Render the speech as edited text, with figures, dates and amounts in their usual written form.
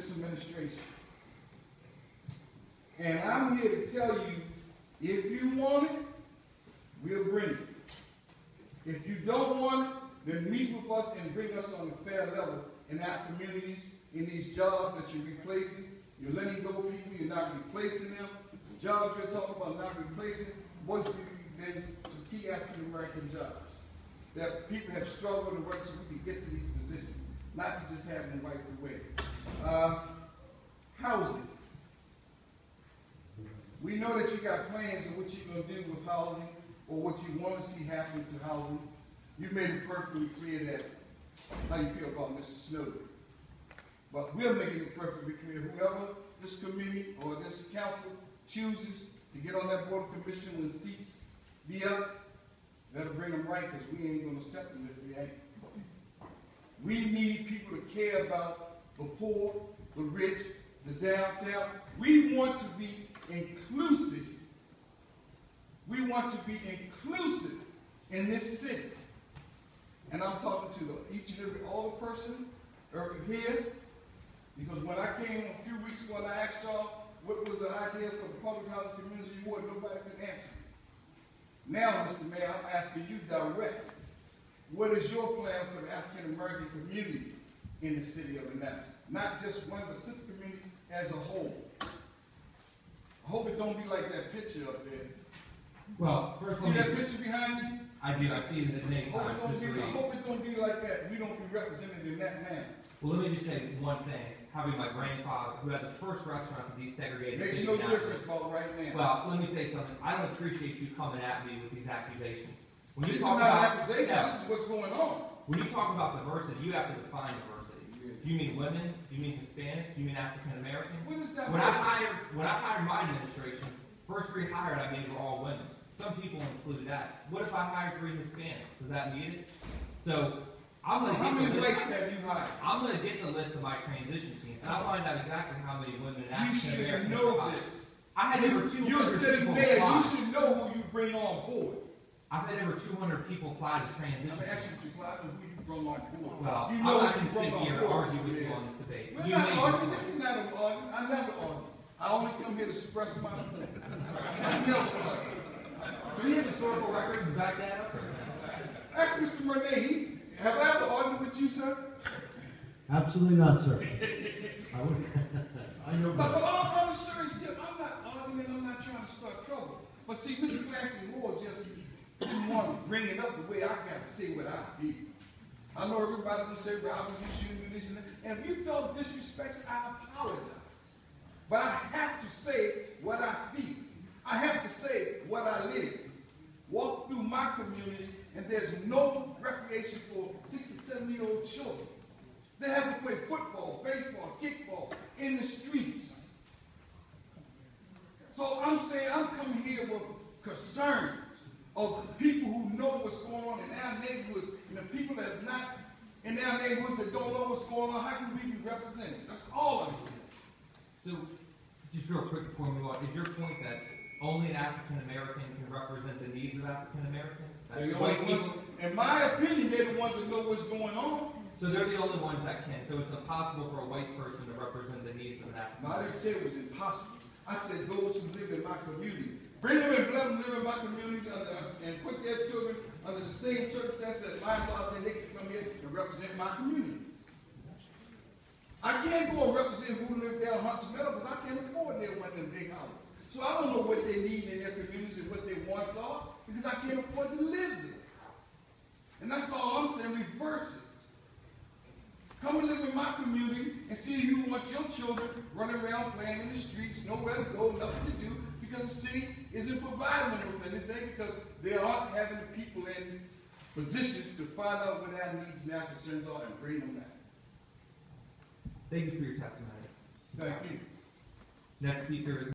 this administration. And I'm here to tell you, if you want it, we'll bring it. If you don't want it, then meet with us and bring us on a fair level in our communities, in these jobs that you're replacing. You're letting go of people, you're not replacing them. The jobs you're talking about not replacing, mostly been some key African American jobs that people have struggled to work so we can get to these positions, not to just have them wiped away. Housing. We know that you got plans of what you're going to do with housing or what you want to see happen to housing. You made it perfectly clear that how you feel about Mr. Snowden. But we're making it perfectly clear whoever this committee or this council chooses to get on that board of commission when seats be up, that'll bring them right, because we ain't going to accept them if they ain't. We need people to care about the poor, the rich, the downtown. We want to be inclusive. We want to be inclusive in this city. And I'm talking to each and every older person here, because when I came a few weeks ago and I asked y'all what was the idea for the Public Housing Community Award, nobody could answer me. Now, Mr. Mayor, I'm asking you direct. What is your plan for the African American community in the city of Annapolis? Not just one specific community as a whole. I hope it don't be like that picture up there. Well, first see that picture behind you? I do. I see it in the name. I hope it don't be like that. We don't be represented in that manner. Well, let me just say one thing. Having my grandfather, who had the first restaurant to desegregate, makes no difference about right now. Well, let me say something. I don't appreciate you coming at me with these accusations. When you this talk is not about accusation. This is what's going on. When you talk about diversity, you have to define diversity. Yeah. Do you mean women? Do you mean Hispanic? Do you mean African American? What is that? When I hired my administration, first 3 hired I made were all women. Some people included that. What if I hired 3 Hispanics? Does that mean it? So I'm going to how many whites have you hired? I'm going to get the list of my transition team, and I'll find out exactly how many women and African Americans. You should know this. I had over 200 people You're sitting there. You should know who you bring on board. I've had over 200 people apply to transition. I'm asking you to apply to who you bring on board. Well, you know I'm not going to sit here and argue with you on this debate. We're not arguing. This is not an argument. I never argue. I only come here to express my opinion. I never argue. Do we have historical records to back that up? Ask Mr. Murnay. Have I ever argued with you, sir? Absolutely not, sir. I know. But on a serious tip, I'm not arguing. I'm not trying to start trouble. But see, Mr. Jackson Moore just didn't want to bring it up the way I got to say what I feel. I know everybody will say, Robert, you shouldn't do this and that. And if you felt disrespected, I apologize. But I have to say what I feel. I have to say what I live. Walk through my community, and there's no recreation for 6 and 7-year-old children. They have to play football, baseball, kickball in the streets. So I'm saying I'm coming here with concerns of people who know what's going on in our neighborhoods, and the people that are not in our neighborhoods that don't know what's going on. How can we be represented? That's all I'm saying. So, just real quick before we move on, is your point that only an African American can represent the needs of African Americans? White people? In my opinion, they're the ones that know what's going on. So they're the only ones that can. So it's impossible for a white person to represent the needs of an African American. No, I didn't say it was impossible. I said those who live in my community. Bring them and let them live in my community and put their children under the same circumstances that my law, then they can come here and represent my community. I can't go and represent who live down Hunts Meadow because I can't afford their one of them big houses. So I don't know what they need in their communities and what their wants are because I can't afford to live there. And that's all I'm saying, reverse it. Come and live in my community and see if you want your children running around playing in the streets, nowhere to go, nothing to do, because the city isn't providing them with anything because they aren't having the people in positions to find out what our needs and our concerns are and bring them back. Thank you for your testimony. Thank you. Next speaker is